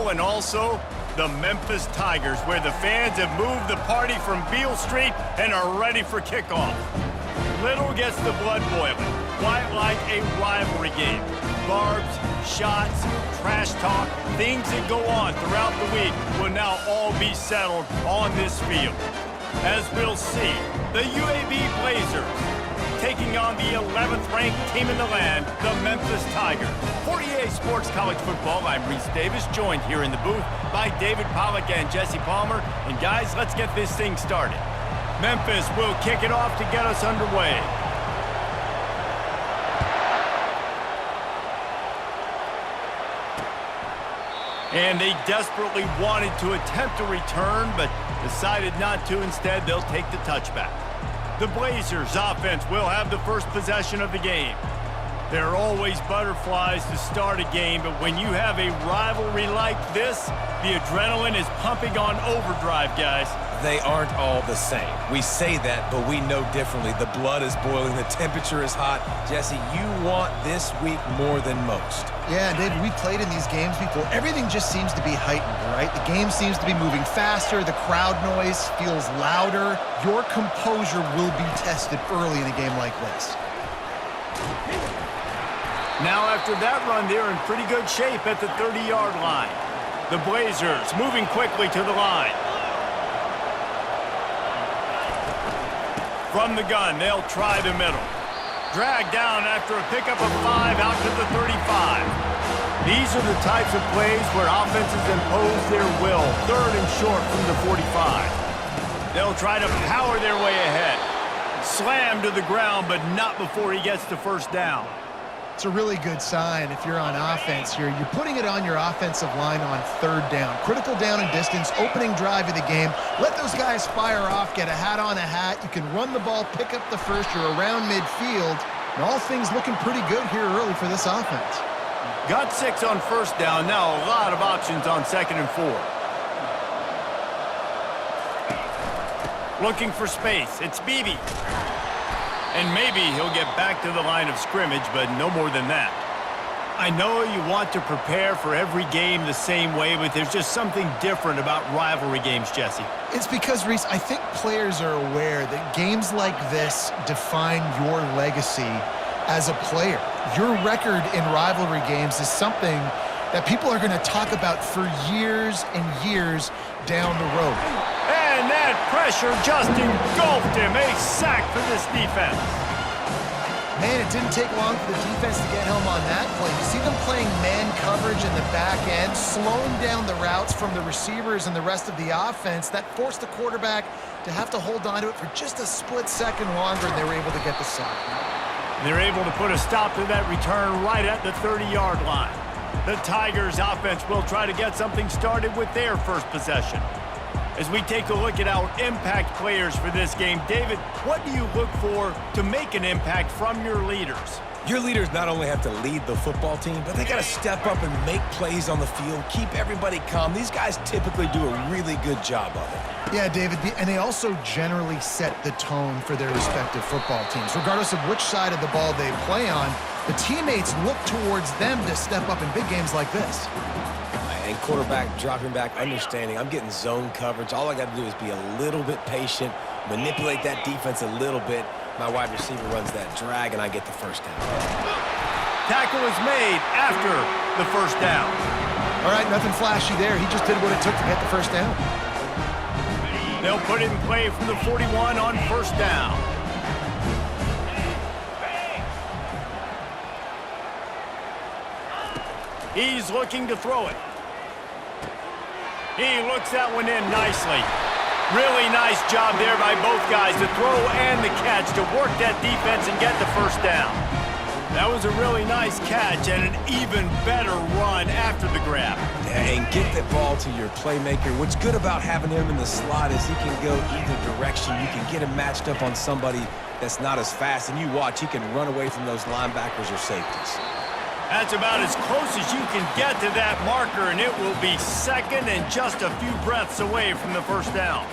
Little and also the Memphis Tigers, where the fans have moved the party from Beale Street and are ready for kickoff. Little gets the blood boiling, quite like a rivalry game. Barbs, shots, trash talk, things that go on throughout the week will now all be settled on this field. As we'll see, the UAB Blazers taking on the 11th ranked team in the land, the Memphis Tigers. For EA Sports College Football, I'm Reese Davis, joined here in the booth by David Pollack and Jesse Palmer. And guys, let's get this thing started. Memphis will kick it off to get us underway. And they desperately wanted to attempt a return, but decided not to. Instead, they'll take the touchback. The Blazers offense will have the first possession of the game. There are always butterflies to start a game, but when you have a rivalry like this, the adrenaline is pumping on overdrive, guys. They aren't all the same. We say that, but we know differently. The blood is boiling. The temperature is hot. Jesse, you want this week more than most. Yeah, David, we played in these games before. Everything just seems to be heightened, right? The game seems to be moving faster. The crowd noise feels louder. Your composure will be tested early in a game like this. Now, after that run, they're in pretty good shape at the 30-yard line. The Blazers moving quickly to the line. From the gun, they'll try the middle. Dragged down after a pickup of 5 out to the 35. These are the types of plays where offenses impose their will. 3rd and short from the 45. They'll try to power their way ahead. Slam to the ground, but not before he gets the first down. It's a really good sign if you're on offense here. You're putting it on your offensive line on 3rd down. Critical down and distance, opening drive of the game. Let those guys fire off, get a hat on a hat. You can run the ball, pick up the first. You're around midfield. And all things looking pretty good here early for this offense. Got 6 on 1st down. Now a lot of options on 2nd and 4. Looking for space. It's Beebe. And maybe he'll get back to the line of scrimmage, but no more than that. I know you want to prepare for every game the same way, but there's just something different about rivalry games, Jesse. It's because, Reese, I think players are aware that games like this define your legacy as a player. Your record in rivalry games is something that people are going to talk about for years and years down the road. And that pressure just engulfed him. A sack for this defense. Man, it didn't take long for the defense to get home on that play. You see them playing man coverage in the back end, slowing down the routes from the receivers and the rest of the offense. That forced the quarterback to have to hold on to it for just a split second longer, and they were able to get the sack. They're able to put a stop to that return right at the 30-yard line. The Tigers offense will try to get something started with their first possession. As we take a look at our impact players for this game, David, what do you look for to make an impact from your leaders? Your leaders not only have to lead the football team, but they got to step up and make plays on the field, keep everybody calm. These guys typically do a really good job of it. Yeah, David, and they also generally set the tone for their respective football teams. Regardless of which side of the ball they play on, the teammates look towards them to step up in big games like this. And quarterback dropping back, understanding I'm getting zone coverage. All I got to do is be a little bit patient, manipulate that defense a little bit. My wide receiver runs that drag, and I get the first down. Tackle is made after the first down. All right, nothing flashy there. He just did what it took to get the first down. They'll put it in play from the 41 on 1st down. He's looking to throw it. He looks that one in nicely. Really nice job there by both guys to throw and the catch to work that defense and get the first down. That was a really nice catch and an even better run after the grab. Yeah, and get the ball to your playmaker. What's good about having him in the slot is he can go either direction. You can get him matched up on somebody that's not as fast, and you watch, he can run away from those linebackers or safeties. That's about as close as you can get to that marker, and it will be 2nd and just a few breaths away from the first down.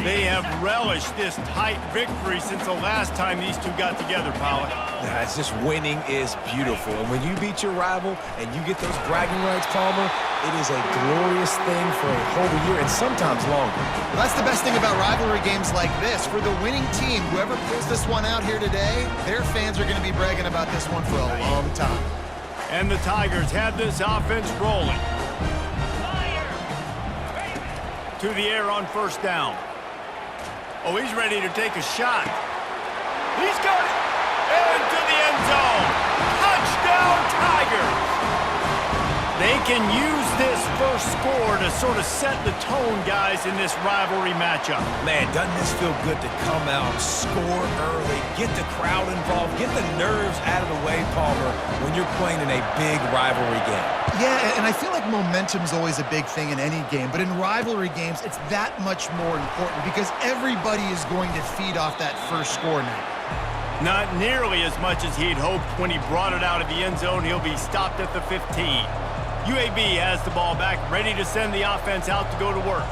They have relished this tight victory since the last time these two got together, Pollock. Yeah, it's just winning is beautiful. And when you beat your rival and you get those bragging rights, Palmer, it is a glorious thing for a whole year and sometimes longer. Well, that's the best thing about rivalry games like this. For the winning team, whoever pulls this one out here today, their fans are going to be bragging about this one for a long time. And the Tigers have this offense rolling. To the air on first down. Oh, he's ready to take a shot. He's got it. Into the end zone. Touchdown, Tigers. They can use this first score to sort of set the tone, guys, in this rivalry matchup. Man, doesn't this feel good to come out, score early, get the crowd involved, get the nerves out of the way, Palmer, when you're playing in a big rivalry game? Yeah, and I feel like momentum's always a big thing in any game, but in rivalry games, it's that much more important because everybody is going to feed off that first score now. Not nearly as much as he'd hoped when he brought it out of the end zone. He'll be stopped at the 15. UAB has the ball back, ready to send the offense out to go to work.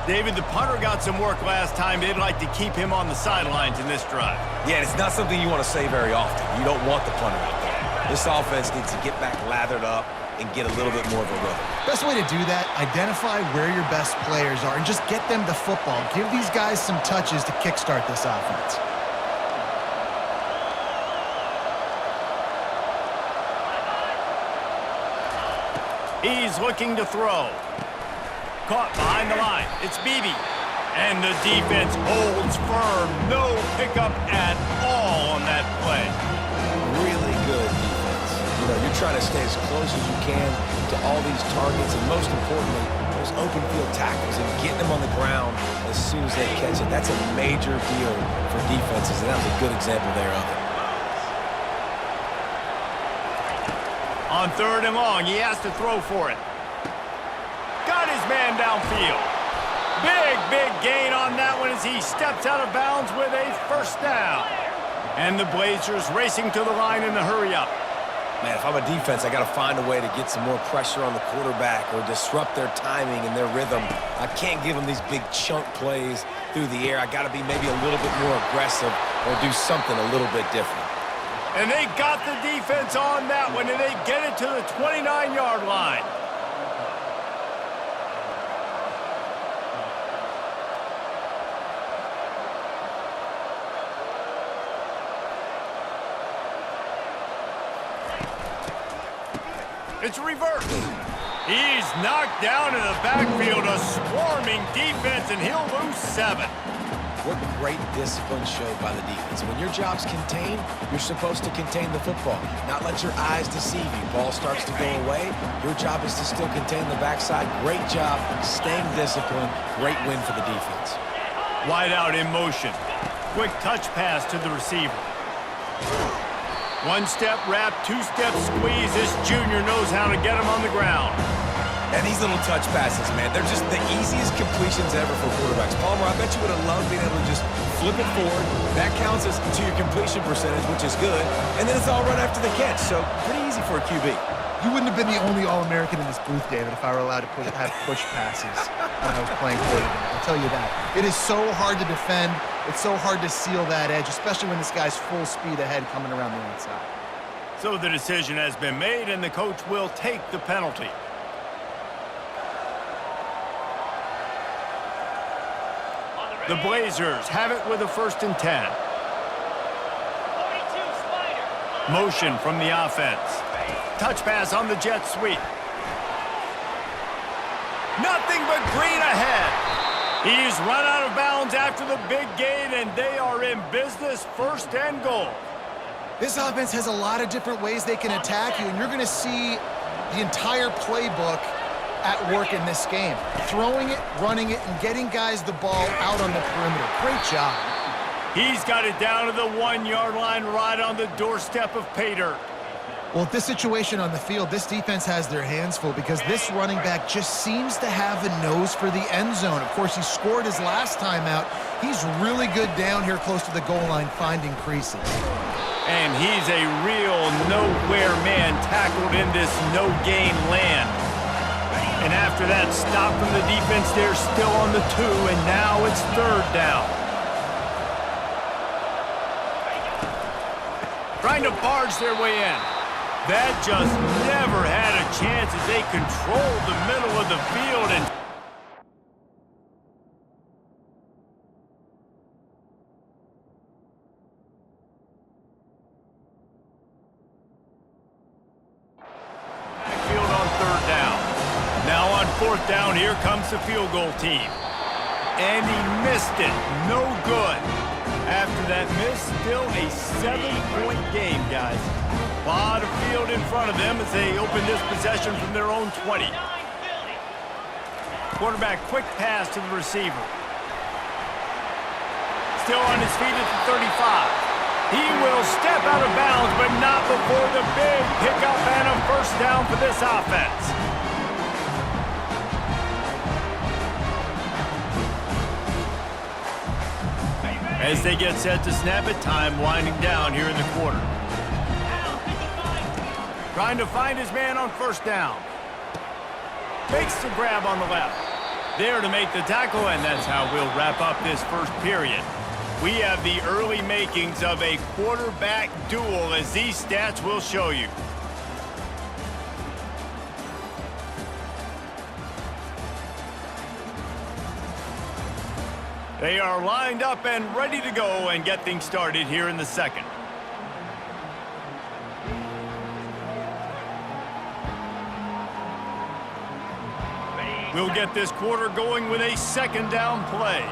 David, the punter got some work last time. They'd like to keep him on the sidelines in this drive. Yeah, it's not something you want to say very often. You don't want the punter out there. This offense needs to get back lathered up and get a little bit more of a rhythm. Best way to do that, identify where your best players are and just get them the football. Give these guys some touches to kickstart this offense. He's looking to throw. Caught behind the line. It's Beebe. And the defense holds firm. No pickup at all on that play. Really good defense. You know, you're trying to stay as close as you can to all these targets, and most importantly, those open field tackles and getting them on the ground as soon as they catch it. That's a major deal for defenses, and that was a good example there of it. On third and long, he has to throw for it. Got his man downfield. Big gain on that one as he steps out of bounds with a first down. And the Blazers racing to the line in the hurry-up. Man, if I'm a defense, I got to find a way to get some more pressure on the quarterback or disrupt their timing and their rhythm. I can't give them these big chunk plays through the air. I got to be maybe a little bit more aggressive or do something a little bit different. And they got the defense on that one, and they get it to the 29-yard line. It's reversed. He's knocked down in the backfield, a swarming defense, and he'll lose 7. What great discipline showed by the defense. When your job's contained, you're supposed to contain the football, not let your eyes deceive you. Ball starts to go away. Your job is to still contain the backside. Great job staying disciplined. Great win for the defense. Wide out in motion. Quick touch pass to the receiver. One-step wrap, two-step squeeze. This junior knows how to get him on the ground. And these little touch passes, man, they're just the easiest completions ever for quarterbacks. Palmer, I bet you would have loved being able to just flip it forward. That counts as to your completion percentage, which is good. And then it's all right after the catch, so pretty easy for a QB. You wouldn't have been the only All-American in this booth, David, if I were allowed to have push passes when I was playing quarterback. I'll tell you that. It is so hard to defend. It's so hard to seal that edge, especially when this guy's full speed ahead coming around the outside. So the decision has been made, and the coach will take the penalty. The Blazers have it with a 1st and 10. Motion from the offense. Touch pass on the jet sweep. Nothing but green ahead. He's run out of bounds after the big gain, and they are in business, 1st and goal. This offense has a lot of different ways they can attack you, and you're going to see the entire playbook at work in this game. Throwing it, running it, and getting guys the ball out on the perimeter. Great job. He's got it down to the 1-yard line right on the doorstep of pay dirt. Well, at this situation on the field, this defense has their hands full because this running back just seems to have a nose for the end zone. Of course, he scored his last time out. He's really good down here close to the goal line finding creases. And he's a real nowhere man tackled in this no-gain land. And And after that stop from the defense, they're still on the 2, and now it's 3rd down. Trying to barge their way in. That just never had a chance as they controlled the middle of the field and backfield on 3rd down. Now on 4th down, here comes the field goal team. And he missed it. No good. After that miss, still a 7-point game, guys. A lot of field in front of them as they open this possession from their own 20. Quarterback, quick pass to the receiver. Still on his feet at the 35. He will step out of bounds, but not before the big pickup and a 1st down for this offense. As they get set to snap it, time winding down here in the quarter. Trying to find his man on 1st down. Makes the grab on the left. There to make the tackle, and that's how we'll wrap up this first period. We have the early makings of a quarterback duel, as these stats will show you. They are lined up and ready to go and get things started here in the 2nd. We'll get this quarter going with a 2nd down play.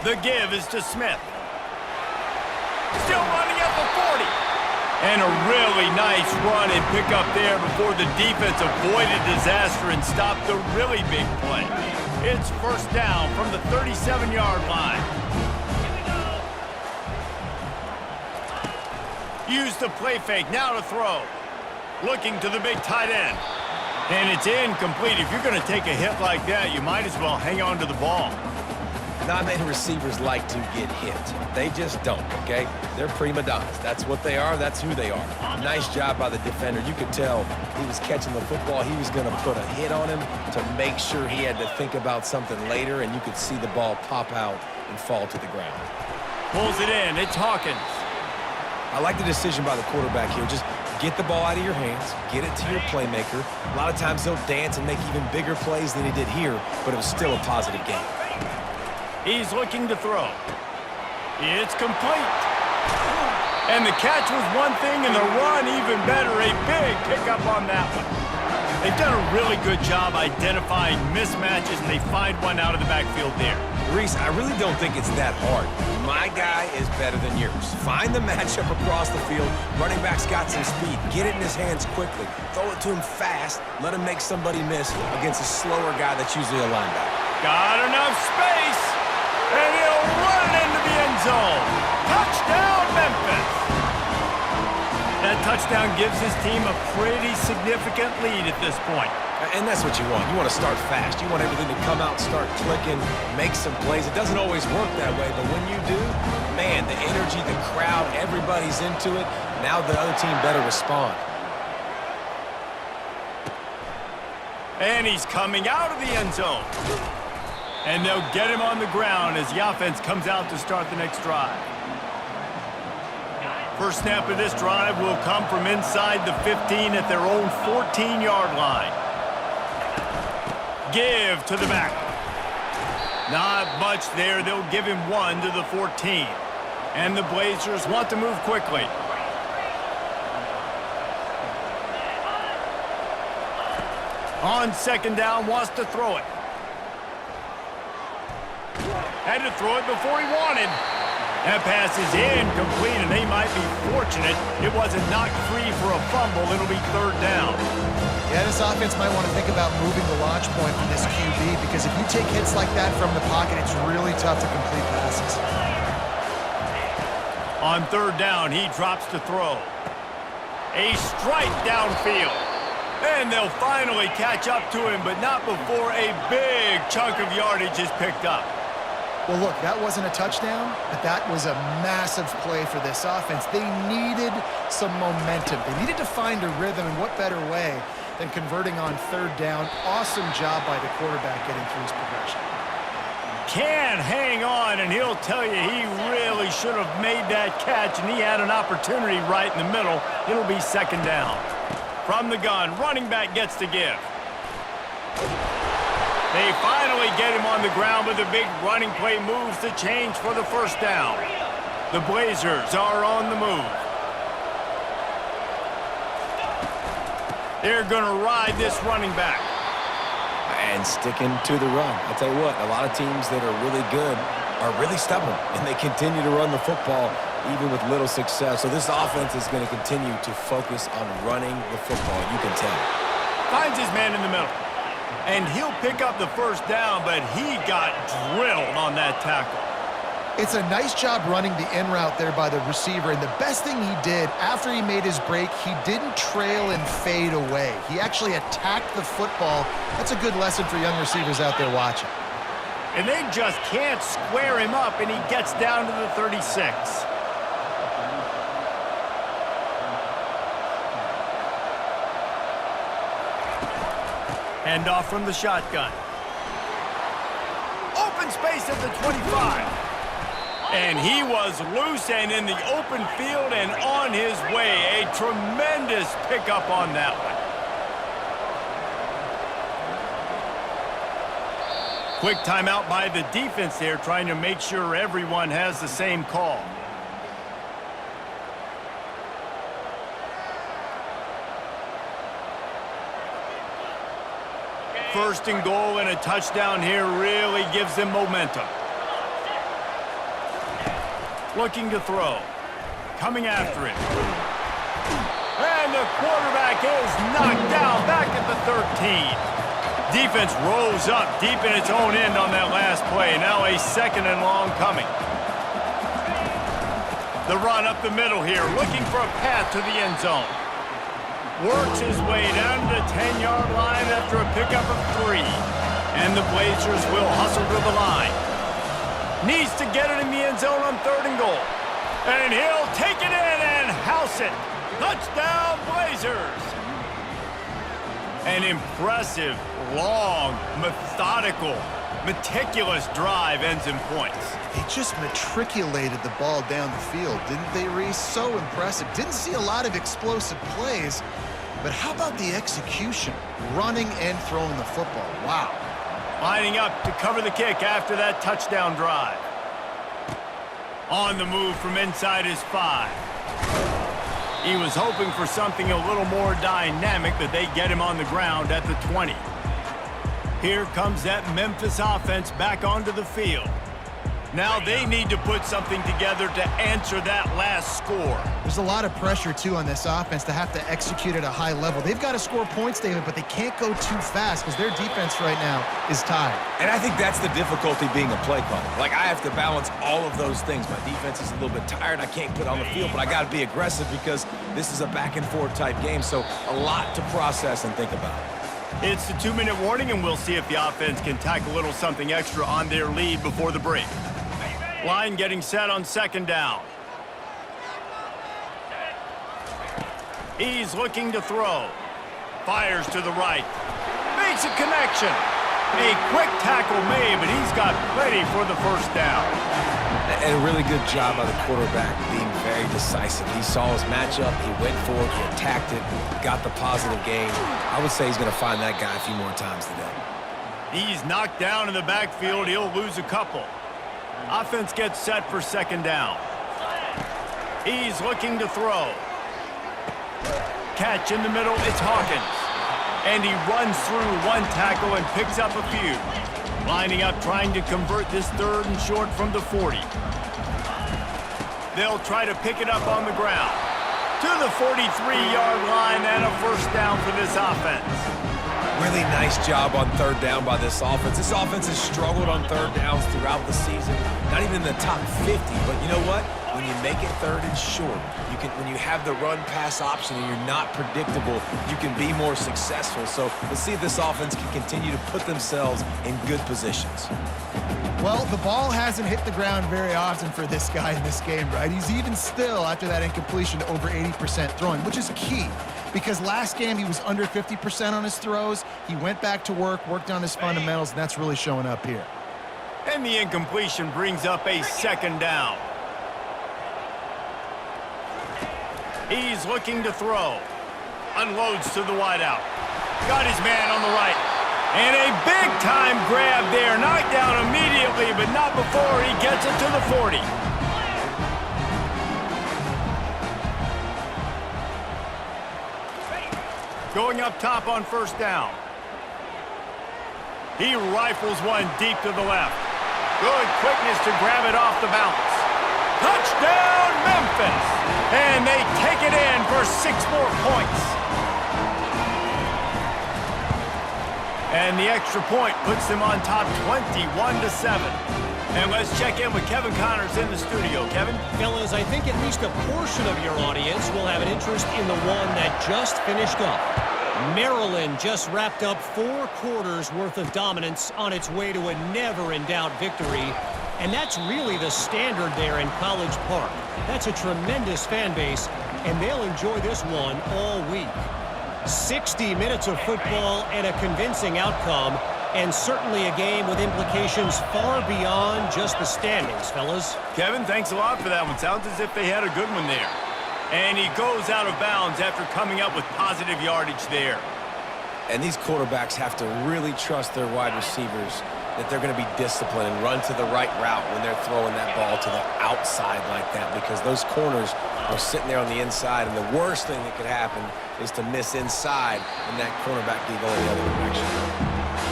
The give is to Smith. Still running at the 40. And a really nice run and pick up there before the defense avoided disaster and stopped the really big play. It's 1st down from the 37-yard line. Use the play fake, now to throw. Looking to the big tight end. And it's incomplete. If you're going to take a hit like that, you might as well hang on to the ball. Not many receivers like to get hit. They just don't, okay? They're prima donnas. That's what they are. That's who they are. Nice job by the defender. You could tell he was catching the football. He was going to put a hit on him to make sure he had to think about something later, and you could see the ball pop out and fall to the ground. Pulls it in. It's Hawkins. I like the decision by the quarterback here. Just get the ball out of your hands, get it to your playmaker. A lot of times they'll dance and make even bigger plays than he did here, but it was still a positive game. He's looking to throw. It's complete. And the catch was one thing, and the run even better. A big pickup on that one. They've done a really good job identifying mismatches, and they find one out of the backfield there. Reese, I really don't think it's that hard. My guy is better than yours. Find the matchup across the field. Running back's got some speed. Get it in his hands quickly. Throw it to him fast. Let him make somebody miss against a slower guy that's usually a linebacker. Got enough space, and he'll run it into the end zone. Touchdown, Memphis. That touchdown gives his team a pretty significant lead at this point. And that's what you want. You want to start fast. You want everything to come out, start clicking, make some plays. It doesn't always work that way, but when you do, man, the energy, the crowd, everybody's into it. Now the other team better respond. And he's coming out of the end zone. And they'll get him on the ground as the offense comes out to start the next drive. First snap of this drive will come from inside the 15 at their own 14-yard line. Give to the back. Not much there. They'll give him one to the 14. And the Blazers want to move quickly. On second down, wants to throw it. Had to throw it before he wanted. That pass is incomplete, and they might be fortunate it wasn't knocked free for a fumble. It'll be third down. Yeah, this offense might want to think about moving the launch point from this QB, because if you take hits like that from the pocket, it's really tough to complete passes. On third down, he drops to throw. A strike downfield. And they'll finally catch up to him, but not before a big chunk of yardage is picked up. Well, look, that wasn't a touchdown, but that was a massive play for this offense. They needed some momentum. They needed to find a rhythm, and what better way than converting on third down. Awesome job by the quarterback getting through his progression. Can hang on, and he'll tell you he really should have made that catch, and he had an opportunity right in the middle. It'll be second down. From the gun, running back gets to give. They finally get him on the ground with a big running play moves the change for the first down. The Blazers are on the move. They're going to ride this running back. And sticking to the run. I'll tell you what, a lot of teams that are really good are really stubborn, and they continue to run the football even with little success. So this offense is going to continue to focus on running the football. You can tell. Finds his man in the middle. And he'll pick up the first down, but he got drilled on that tackle. It's a nice job running the in route there by the receiver, and the best thing he did after he made his break, he didn't trail and fade away. He actually attacked the football. That's a good lesson for young receivers out there watching. And they just can't square him up, and he gets down to the 36. Hand off from the shotgun. Open space at the 25. And he was loose and in the open field and on his way. A tremendous pickup on that one. Quick timeout by the defense there, trying to make sure everyone has the same call. First and goal and a touchdown here really gives them momentum. Looking to throw. Coming after it. And the quarterback is knocked down back at the 13. Defense rose up deep in its own end on that last play. Now a second and long coming. The run up the middle here, looking for a path to the end zone. Works his way down to the 10-yard line after a pickup of 3. And the Blazers will hustle to the line. Needs to get it in the end zone on third and goal. And he'll take it in and house it. Touchdown, Blazers. An impressive, long, methodical, meticulous drive ends in points. They just matriculated the ball down the field, didn't they, Reese? So impressive. Didn't see a lot of explosive plays, but how about the execution? Running and throwing the football. Wow. Lining up to cover the kick after that touchdown drive. On the move from inside his 5. He was hoping for something a little more dynamic, but they get him on the ground at the 20. Here comes that Memphis offense back onto the field. Now they need to put something together to answer that last score. There's a lot of pressure, too, on this offense to have to execute at a high level. They've got to score points, David, but they can't go too fast because their defense right now is tired. And I think that's the difficulty being a play caller. Like, I have to balance all of those things. My defense is a little bit tired. I can't put on the field, but I got to be aggressive because this is a back-and-forth type game, so a lot to process and think about. It's the 2-minute warning, and we'll see if the offense can tack a little something extra on their lead before the break. Line getting set on second down. He's looking to throw. Fires to the right. Makes a connection. A quick tackle made, but he's got plenty for the first down. And a really good job by the quarterback being very decisive. He saw his matchup, he went for it, he attacked it, got the positive gain. I would say he's going to find that guy a few more times today. He's knocked down in the backfield. He'll lose a couple. Offense gets set for second down. He's looking to throw. Catch in the middle, it's Hawkins. And he runs through one tackle and picks up a few. Lining up, trying to convert this third and short from the 40. They'll try to pick it up on the ground. To the 43-yard line and a first down for this offense. Really nice job on third down by this offense. This offense has struggled on third downs throughout the season. Not even in the top 50, but you know what? when you make it third and short, when you have the run-pass option and you're not predictable, you can be more successful. So let's see if this offense can continue to put themselves in good positions. Well, the ball hasn't hit the ground very often for this guy in this game, right? He's even still, after that incompletion, over 80% throwing, which is key. Because last game he was under 50% on his throws. He went back to work, worked on his fundamentals, and that's really showing up here. And the incompletion brings up a second down. He's looking to throw. Unloads to the wideout. Got his man on the right. And a big-time grab there. Knocked down immediately, but not before he gets it to the 40. Going up top on first down. He rifles one deep to the left. Good quickness to grab it off the bounce. Touchdown, Memphis! And they take it in for 6 more points. And the extra point puts them on top 21-7. And let's check in with Kevin Connors in the studio. Kevin? Fellas, I think at least a portion of your audience will have an interest in the one that just finished up. Maryland just wrapped up 4 quarters worth of dominance on its way to a never-in-doubt victory. And that's really the standard there in College Park. That's a tremendous fan base, and they'll enjoy this one all week. 60 minutes of football and a convincing outcome, and certainly a game with implications far beyond just the standings, fellas. Kevin, thanks a lot for that one. Sounds as if they had a good one there. And he goes out of bounds after coming up with positive yardage there. And these quarterbacks have to really trust their wide receivers that they're going to be disciplined and run to the right route when they're throwing that ball to the outside like that, because those corners are sitting there on the inside, and the worst thing that could happen is to miss inside and that cornerback be going the other direction.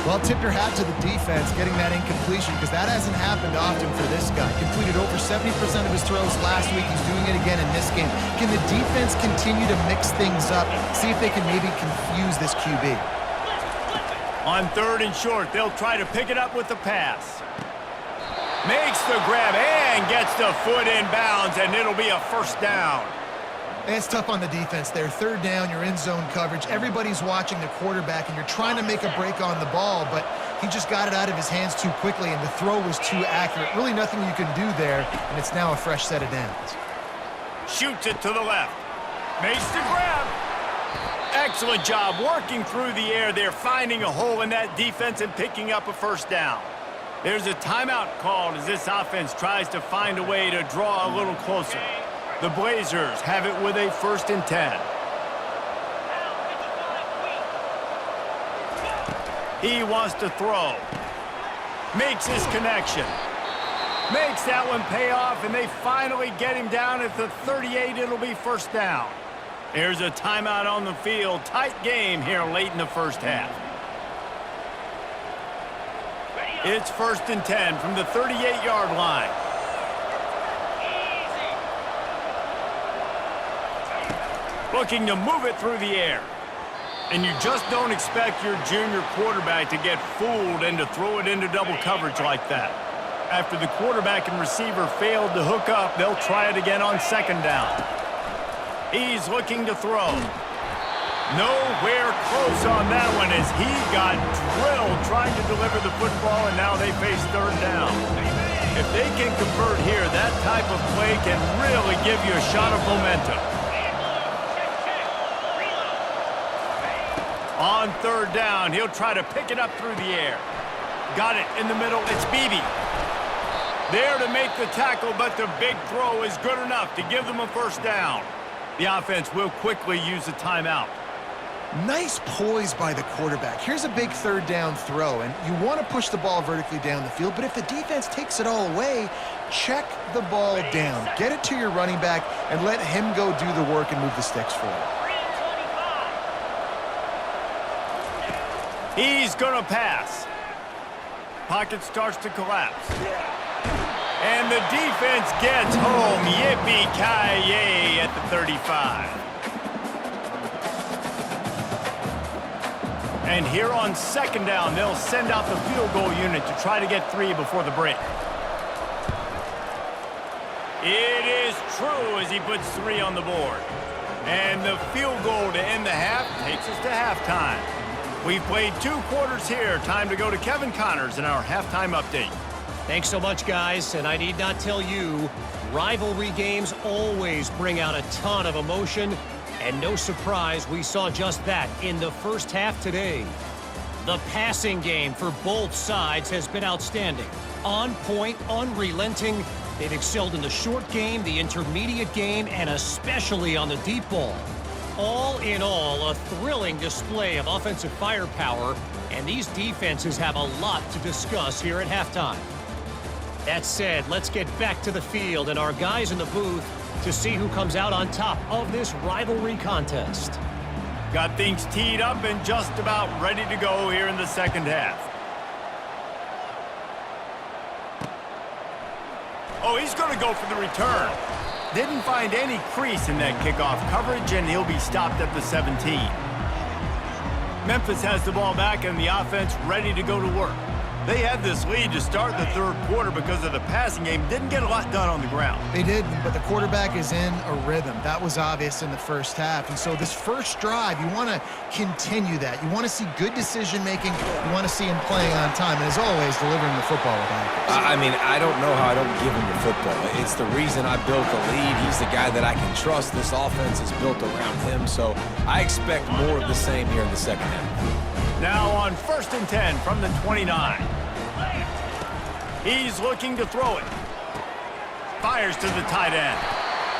Well, tip your hat to the defense getting that incompletion, because that hasn't happened often for this guy. Completed over 70% of his throws last week. He's doing it again in this game. Can the defense continue to mix things up, see if they can maybe confuse this QB? On third and short, they'll try to pick it up with the pass. Makes the grab and gets the foot in bounds, and it'll be a first down. And it's tough on the defense there. Third down, you're in zone coverage. Everybody's watching the quarterback, and you're trying to make a break on the ball, but he just got it out of his hands too quickly, and the throw was too accurate. Really nothing you can do there, and it's now a fresh set of downs. Shoots it to the left. Makes the grab. Excellent job working through the air there, finding a hole in that defense and picking up a first down. There's a timeout called as this offense tries to find a way to draw a little closer. The Blazers have it with a 1st and 10. He wants to throw. Makes his connection. Makes that one pay off, and they finally get him down at the 38. It'll be first down. There's a timeout on the field. Tight game here late in the first half. It's 1st and 10 from the 38-yard line. Looking to move it through the air. And you just don't expect your junior quarterback to get fooled and to throw it into double coverage like that. After the quarterback and receiver failed to hook up, they'll try it again on 2nd down. He's looking to throw. Nowhere close on that one as he got drilled trying to deliver the football, and now they face 3rd down. If they can convert here, that type of play can really give you a shot of momentum. On 3rd down, he'll try to pick it up through the air. Got it in the middle. It's Beebe. There to make the tackle, but the big throw is good enough to give them a first down. The offense will quickly use a timeout. Nice poise by the quarterback. Here's a big 3rd down throw, and you want to push the ball vertically down the field, but if the defense takes it all away, check the ball down. Get it to your running back and let him go do the work and move the sticks for you. He's going to pass. Pocket starts to collapse. And the defense gets home. Yippee-ki-yay at the 35. And here on 2nd down, they'll send out the field goal unit to try to get 3 before the break. It is true as he puts 3 on the board. And the field goal to end the half takes us to halftime. We've played 2 quarters here. Time to go to Kevin Connors in our halftime update. Thanks so much, guys. And I need not tell you, rivalry games always bring out a ton of emotion. And no surprise, we saw just that in the first half today. The passing game for both sides has been outstanding. On point, unrelenting. They've excelled in the short game, the intermediate game, and especially on the deep ball. All in all, a thrilling display of offensive firepower, and these defenses have a lot to discuss here at halftime. That said, let's get back to the field and our guys in the booth to see who comes out on top of this rivalry contest. Got things teed up and just about ready to go here in the second half. Oh, he's going to go for the return. Didn't find any crease in that kickoff coverage, and he'll be stopped at the 17. Memphis has the ball back and the offense ready to go to work. They had this lead to start the third quarter because of the passing game. Didn't get a lot done on the ground. They didn't, but the quarterback is in a rhythm. That was obvious in the first half. And so this first drive, you want to continue that. You want to see good decision-making. You want to see him playing on time. And as always, delivering the football with accuracy. I mean, I don't know how I don't give him the football. It's the reason I built the lead. He's the guy that I can trust. This offense is built around him. So I expect more of the same here in the second half. Now on 1st and 10 from the 29. He's looking to throw it. Fires to the tight end.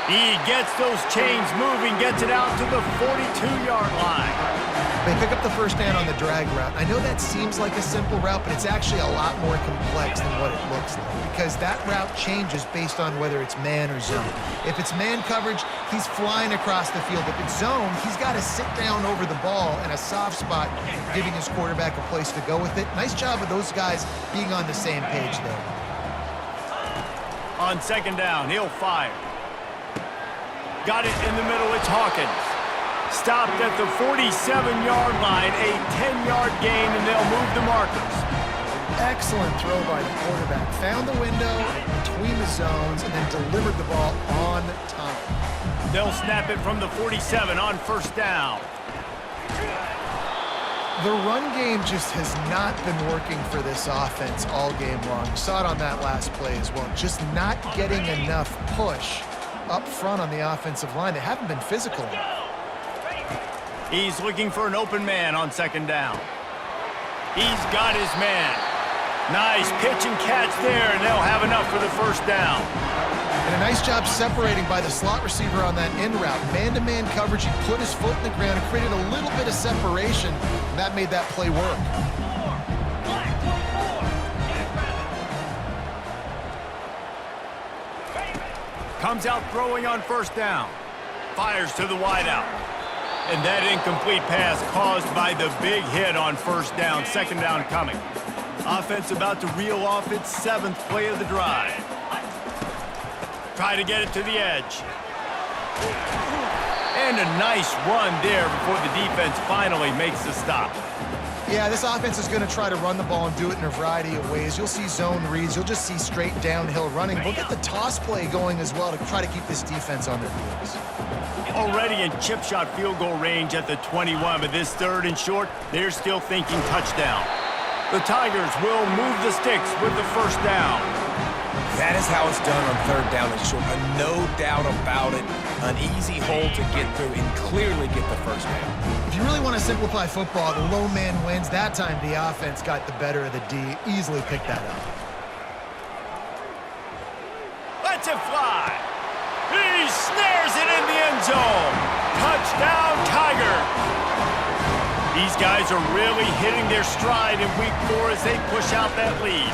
He gets those chains moving, gets it out to the 42-yard line. They pick up the first down on the drag route. I know that seems like a simple route, but it's actually a lot more complex than what it looks like because that route changes based on whether it's man or zone. If it's man coverage, he's flying across the field. If it's zone, he's got to sit down over the ball in a soft spot, giving his quarterback a place to go with it. Nice job of those guys being on the same page, though. On 2nd down, he'll fire. Got it in the middle, it's Hawkins. Stopped at the 47-yard line, a 10-yard gain, and they'll move the markers. Excellent throw by the quarterback. Found the window between the zones and then delivered the ball on time. They'll snap it from the 47 on 1st down. The run game just has not been working for this offense all game long. You saw it on that last play as well. Just not getting enough push up front on the offensive line. They haven't been physical enough. He's looking for an open man on 2nd down. He's got his man. Nice pitch and catch there, and they'll have enough for the 1st down. And a nice job separating by the slot receiver on that in route. Man-to-man coverage, he put his foot in the ground and created a little bit of separation, and that made that play work. Comes out throwing on 1st down. Fires to the wideout. And that incomplete pass caused by the big hit on 1st down. 2nd down coming. Offense about to reel off its 7th play of the drive. Try to get it to the edge. And a nice run there before the defense finally makes the stop. Yeah, this offense is going to try to run the ball and do it in a variety of ways. You'll see zone reads. You'll just see straight downhill running. We'll get the toss play going as well to try to keep this defense on their heels. Already in chip shot field goal range at the 21, but this 3rd and short, they're still thinking touchdown. The Tigers will move the sticks with the 1st down. That is how it's done on 3rd down and short. No doubt about it. An easy hole to get through and clearly get the 1st down. If you really want to simplify football, the low man wins. That time the offense got the better of the D. Easily picked that up. Lets it fly. He snares it in the end zone. Touchdown, Tigers. These guys are really hitting their stride in week 4 as they push out that lead.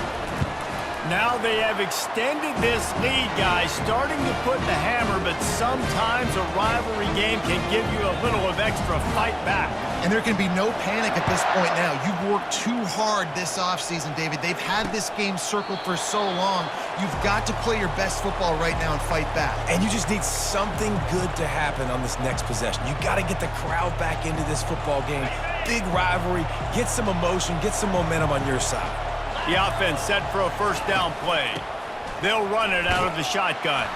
Now they have extended this lead, guys, starting to put the hammer, but sometimes a rivalry game can give you a little of extra fight back. And there can be no panic at this point now. You've worked too hard this offseason, David. They've had this game circled for so long. You've got to play your best football right now and fight back. And you just need something good to happen on this next possession. You got to get the crowd back into this football game. Big rivalry. Get some emotion. Get some momentum on your side. The offense set for a 1st down play. They'll run it out of the shotgun.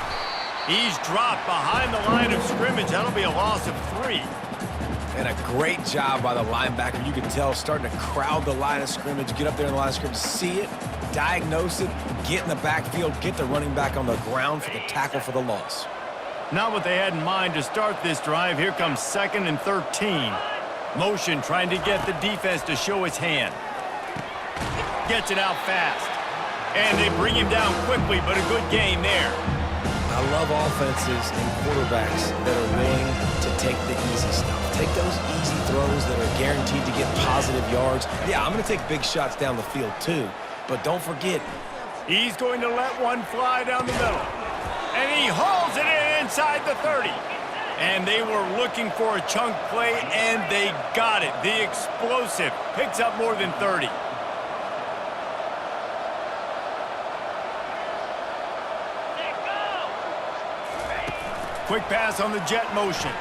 He's dropped behind the line of scrimmage. That'll be a loss of 3. And a great job by the linebacker. You can tell starting to crowd the line of scrimmage, get up there in the line of scrimmage, see it, diagnose it, get in the backfield, get the running back on the ground for the tackle for the loss. Not what they had in mind to start this drive. Here comes 2nd and 13. Motion trying to get the defense to show his hand. Gets it out fast. And they bring him down quickly, but a good gain there. I love offenses and quarterbacks that are willing to take the easy stuff. Take those easy throws that are guaranteed to get positive yards. Yeah, I'm going to take big shots down the field too, but don't forget. He's going to let one fly down the middle. And he hauls it in inside the 30. And they were looking for a chunk play, and they got it. The explosive picks up more than 30. Quick pass on the jet motion.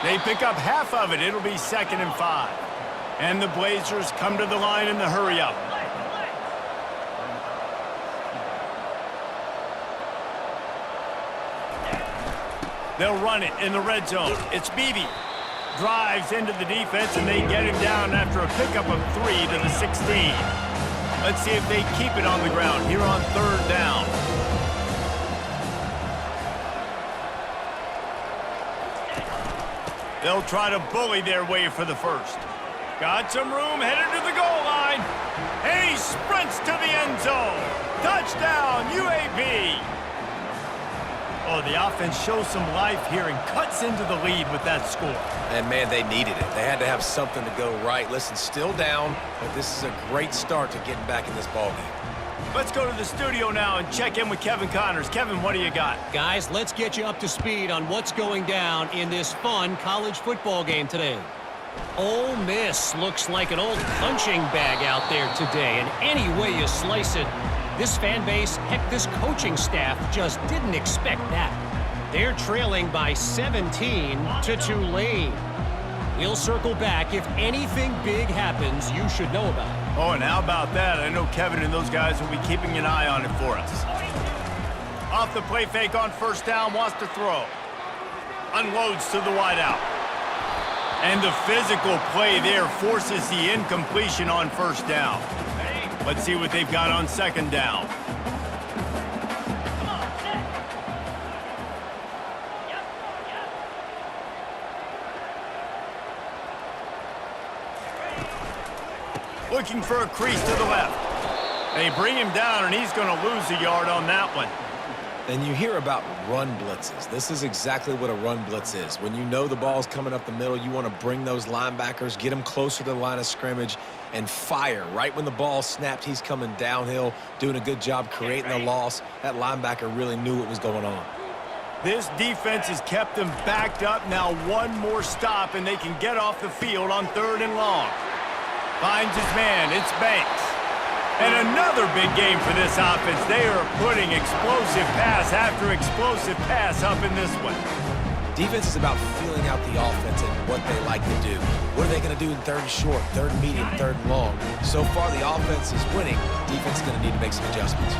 They pick up half of it. It'll be 2nd and 5. And the Blazers come to the line in the hurry-up. They'll run it in the red zone. It's Beebe. Drives into the defense, and they get him down after a pickup of 3 to the 16. Let's see if they keep it on the ground here on 3rd down. They'll try to bully their way for the first. Got some room, headed to the goal line. And he sprints to the end zone. Touchdown, UAB. Oh, the offense shows some life here and cuts into the lead with that score. And, man, they needed it. They had to have something to go right. Listen, still down, but this is a great start to getting back in this ballgame. Let's go to the studio now and check in with Kevin Connors. Kevin, what do you got? Guys, let's get you up to speed on what's going down in this fun college football game today. Ole Miss looks like an old punching bag out there today, and any way you slice it, this fan base, heck, this coaching staff just didn't expect that. They're trailing by 17 to Tulane. We'll circle back. If anything big happens, you should know about it. Oh, and how about that? I know Kevin and those guys will be keeping an eye on it for us. Off the play fake on 1st down, wants to throw. Unloads to the wideout. And the physical play there forces the incompletion on 1st down. Let's see what they've got on 2nd down. Looking for a crease to the left. They bring him down, and he's going to lose a yard on that one. And you hear about run blitzes. This is exactly what a run blitz is. When you know the ball's coming up the middle, you want to bring those linebackers, get them closer to the line of scrimmage, and fire. Right when the ball snapped, he's coming downhill, doing a good job creating the loss. That linebacker really knew what was going on. This defense has kept them backed up. Now one more stop, and they can get off the field on 3rd and long. Finds his man. It's Banks. And another big game for this offense. They are putting explosive pass after explosive pass up in this one. Defense is about feeling out the offense and what they like to do. What are they going to do in 3rd and short, 3rd and medium, 3rd and long? So far, the offense is winning. Defense is going to need to make some adjustments.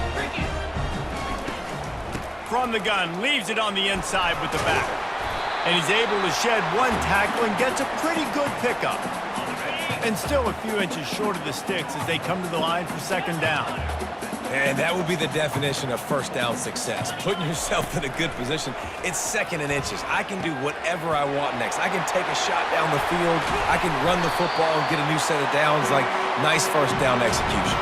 From the gun, leaves it on the inside with the back. And he's able to shed one tackle and gets a pretty good pickup. And still a few inches short of the sticks as they come to the line for 2nd down. And that would be the definition of 1st down success. Putting yourself in a good position. It's 2nd and inches. I can do whatever I want next. I can take a shot down the field. I can run the football and get a new set of downs. Like, nice 1st down execution.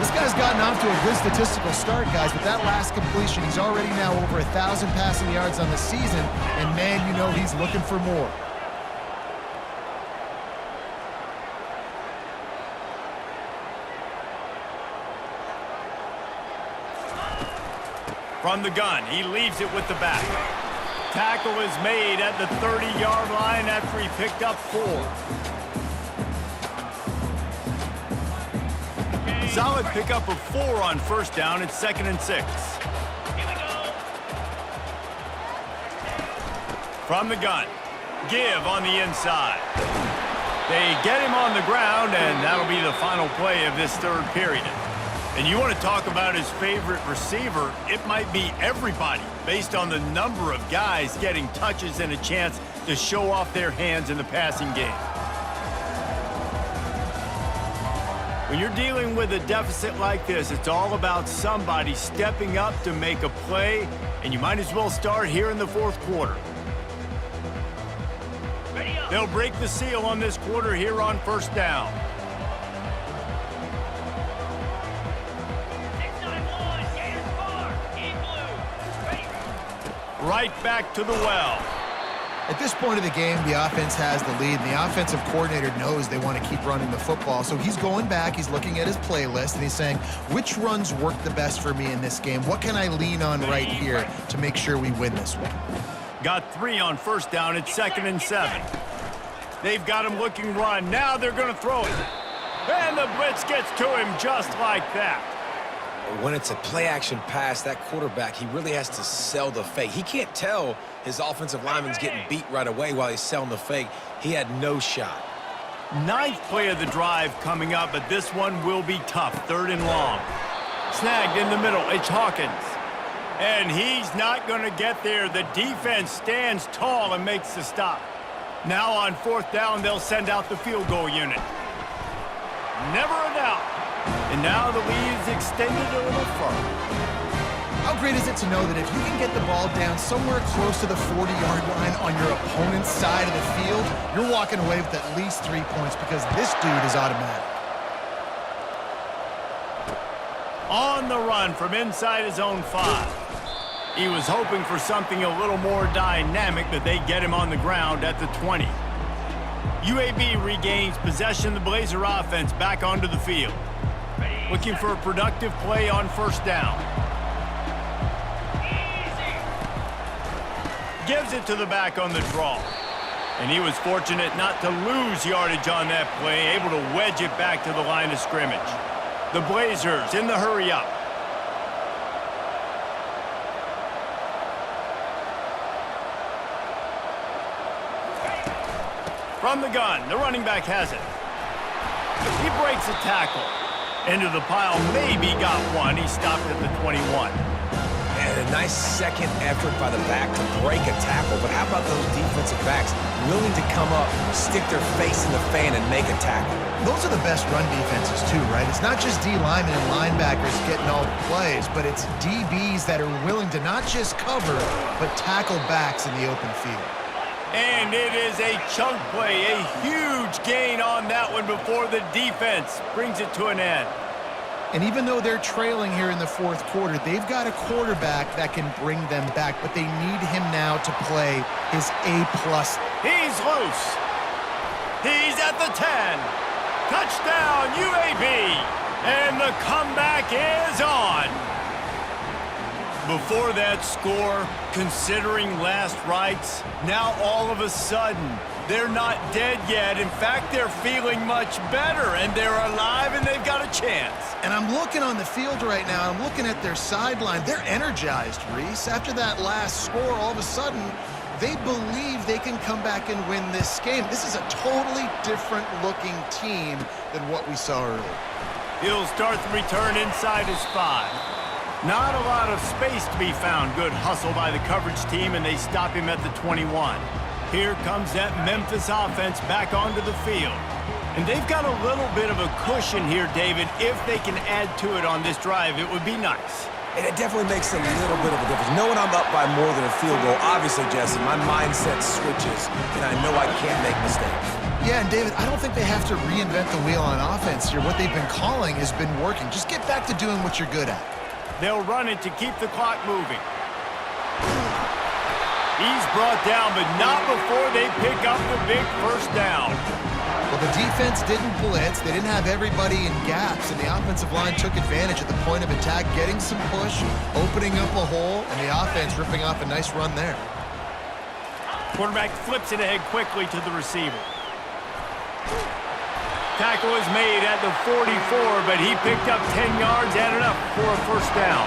This guy's gotten off to a good statistical start, guys. With that last completion, he's already now over 1,000 passing yards on the season. And, man, you know he's looking for more. From the gun, he leaves it with the back. Tackle is made at the 30-yard line after he picked up 4. Solid pickup of 4 on 1st down. It's 2nd and 6. From the gun, give on the inside. They get him on the ground, and that'll be the final play of this 3rd period. And you want to talk about his favorite receiver, it might be everybody based on the number of guys getting touches and a chance to show off their hands in the passing game. When you're dealing with a deficit like this, it's all about somebody stepping up to make a play, and you might as well start here in the fourth quarter. They'll break the seal on this quarter here on first down. Right back to the well. At this point of the game, the offense has the lead, and the offensive coordinator knows they want to keep running the football. So he's going back, he's looking at his playlist, and he's saying, which runs work the best for me in this game? What can I lean on right here to make sure we win this one? Got 3 on first down. It's 2nd and 7. They've got him looking run. Now they're going to throw it. And the blitz gets to him just like that. When it's a play-action pass, that quarterback, he really has to sell the fake. He can't tell his offensive lineman's getting beat right away while he's selling the fake. He had no shot. 9th play of the drive coming up, but this one will be tough. 3rd and long. Snagged in the middle. It's Hawkins. And he's not going to get there. The defense stands tall and makes the stop. Now on 4th down, they'll send out the field goal unit. Never a doubt. And now the lead is extended a little further. How great is it to know that if you can get the ball down somewhere close to the 40-yard line on your opponent's side of the field, you're walking away with at least 3 points because this dude is automatic. On the run from inside his own 5. He was hoping for something a little more dynamic, but they get him on the ground at the 20. UAB regains possession of the Blazer offense back onto the field. Looking for a productive play on first down. Gives it to the back on the draw. And he was fortunate not to lose yardage on that play, able to wedge it back to the line of scrimmage. The Blazers in the hurry up. From the gun, the running back has it. He breaks a tackle. Into the pile, maybe got one. He stopped at the 21. And a nice second effort by the back to break a tackle. But how about those defensive backs willing to come up, stick their face in the fan, and make a tackle? Those are the best run defenses too, right? It's not just D linemen and linebackers getting all the plays, but it's DBs that are willing to not just cover, but tackle backs in the open field. And it is a chunk play, a huge gain on that one before the defense brings it to an end. And even though they're trailing here in the fourth quarter, they've got a quarterback that can bring them back, but they need him now to play his A+. He's loose. He's at the 10. Touchdown, UAB. And the comeback is on. Before that score, considering last rites, now all of a sudden, they're not dead yet. In fact, they're feeling much better, and they're alive, and they've got a chance. And I'm looking on the field right now. I'm looking at their sideline. They're energized, Reese. After that last score, all of a sudden, they believe they can come back and win this game. This is a totally different-looking team than what we saw earlier. He'll start the return inside his 5. Not a lot of space to be found. Good hustle by the coverage team, and they stop him at the 21. Here comes that Memphis offense back onto the field. And they've got a little bit of a cushion here, David. If they can add to it on this drive, it would be nice. And it definitely makes a little bit of a difference. Knowing I'm up by more than a field goal, obviously, Jesse, my mindset switches, and I know I can't make mistakes. Yeah, and David, I don't think they have to reinvent the wheel on offense here. What they've been calling has been working. Just get back to doing what you're good at. They'll run it to keep the clock moving. He's brought down, but not before they pick up the big first down. Well, the defense didn't blitz. They didn't have everybody in gaps, and the offensive line took advantage at the point of attack, getting some push, opening up a hole, and the offense ripping off a nice run there. Quarterback flips it ahead quickly to the receiver. Tackle is made at the 44, but he picked up 10 yards and enough for a first down.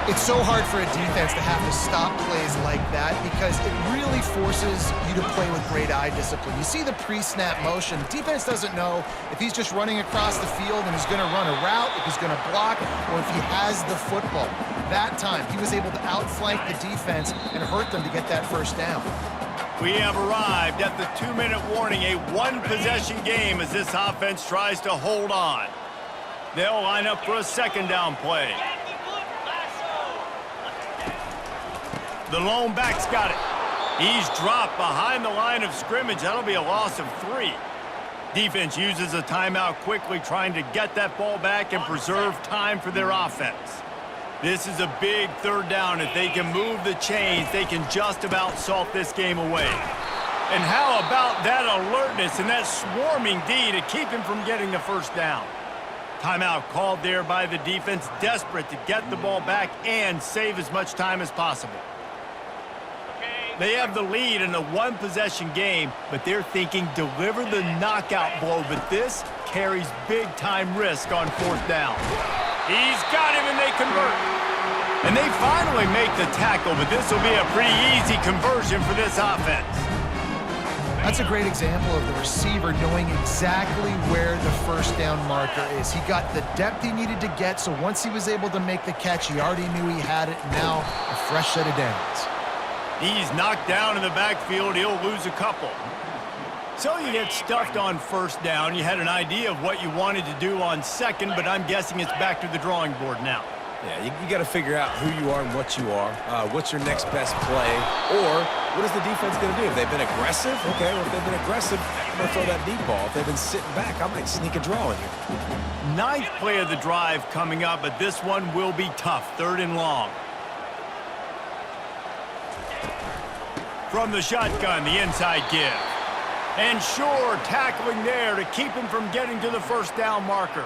It's so hard for a defense to have to stop plays like that because it really forces you to play with great eye discipline. You see the pre-snap motion. Defense doesn't know if he's just running across the field and is going to run a route, if he's going to block, or if he has the football. That time, he was able to outflank the defense and hurt them to get that first down. We have arrived at the 2-minute warning, a one-possession game as this offense tries to hold on. They'll line up for a second down play. The lone back's got it. He's dropped behind the line of scrimmage. That'll be a loss of 3. Defense uses a timeout quickly, trying to get that ball back and preserve time for their offense. This is a big third down. If they can move the chains, they can just about salt this game away. And how about that alertness and that swarming D to keep him from getting the first down? Timeout called there by the defense, desperate to get the ball back and save as much time as possible. They have the lead in a one-possession game, but they're thinking deliver the knockout blow, but this carries big-time risk on fourth down. He's got him, and they convert. And they finally make the tackle, but this will be a pretty easy conversion for this offense. That's a great example of the receiver knowing exactly where the first down marker is. He got the depth he needed to get, so once he was able to make the catch, he already knew he had it, and now a fresh set of downs. He's knocked down in the backfield. He'll lose a couple. So you get stuffed on first down. You had an idea of what you wanted to do on second, but I'm guessing it's back to the drawing board now. Yeah, you got to figure out who you are and what you are. What's your next best play? Or what is the defense going to do? If they've been aggressive, okay, well, if they've been aggressive, I'm going to throw that deep ball. If they've been sitting back, I might sneak a draw in here. Ninth play of the drive coming up, but this one will be tough. 3rd and long. From the shotgun, the inside give. And sure, tackling there to keep him from getting to the first down marker.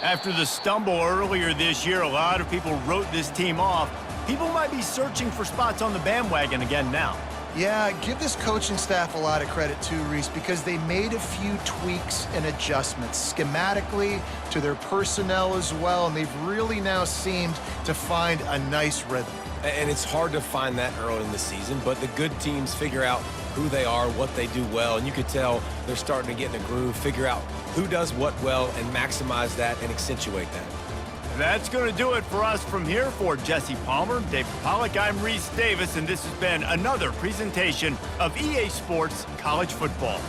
After the stumble earlier this year, a lot of people wrote this team off. People might be searching for spots on the bandwagon again now. Yeah, give this coaching staff a lot of credit too, Reese, because they made a few tweaks and adjustments schematically to their personnel as well, and they've really now seemed to find a nice rhythm. And it's hard to find that early in the season, but the good teams figure out who they are, what they do well, and you could tell they're starting to get in a groove, figure out who does what well, and maximize that and accentuate that. That's going to do it for us from here. For Jesse Palmer, David Pollack, I'm Reese Davis, and this has been another presentation of EA Sports College Football.